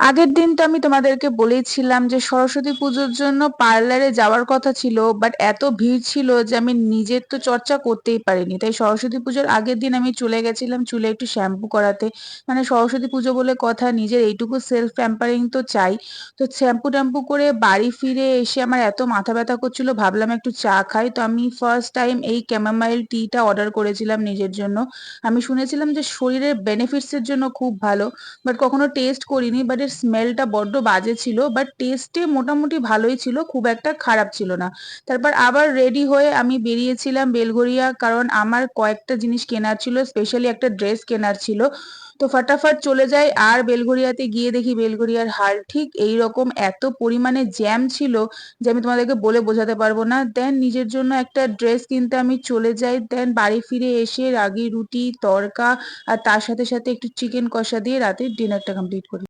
আগের দিন তো আমি তোমাদেরকে বলেছিলাম যে সরস্বতী পুজোর জন্য পার্লারে যাওয়ার কথা ছিল, বাট এত ভিড় ছিল যে আমি নিজের তো চর্চা করতেই পারিনি। তাই সরস্বতী পুজোর আগের দিন আমি চলে গেছিলাম চুলে একটু শ্যাম্পু করাতে। মানে সরস্বতী পুজো বলে কথা, নিজের এইটুকু সেলফ প্যাম্পারিং তো চাই। তো শ্যাম্পু ট্যাম্পু করে বাড়ি ফিরে এসে আমার এত মাথা ব্যথা করছিল, ভাবলাম একটু চা খাই। তো আমি ফার্স্ট টাইম এই ক্যামামাইল টিটা অর্ডার করেছিলাম নিজের জন্য। আমি শুনেছিলাম যে শরীরের বেনিফিটস এর জন্য খুব ভালো, বাট কখনো টেস্ট করিনি। বাট এর স্মেলটা বড্ড বাজে ছিল, বাট টেস্টে মোটামুটি ভালোই ছিল, খুব একটা খারাপ ছিল না। তারপর আবার রেডি হয়ে আমি বেরিয়েছিলাম বেলঘরিয়া, কারণ আমার কয়েকটা জিনিস কেনার ছিল, স্পেশালি একটা ড্রেস কেনার ছিল। তো ফাটাফাট চলে যাই, আর বেলঘরিয়াতে গিয়ে দেখি বেলঘরিয়ার হাল ঠিক এইরকম, এত পরিমাণে জ্যাম ছিল যে আমি তোমাদেরকে বলে বোঝাতে পারবো না। দেন নিজের জন্য একটা ড্রেস কিনতে আমি চলে যাই। দেন বাড়ি ফিরে এসে রাগি রুটি তড়কা আর তার সাথে সাথে একটু চিকেন কষা দিয়ে রাতের ডিনারটা কমপ্লিট করি।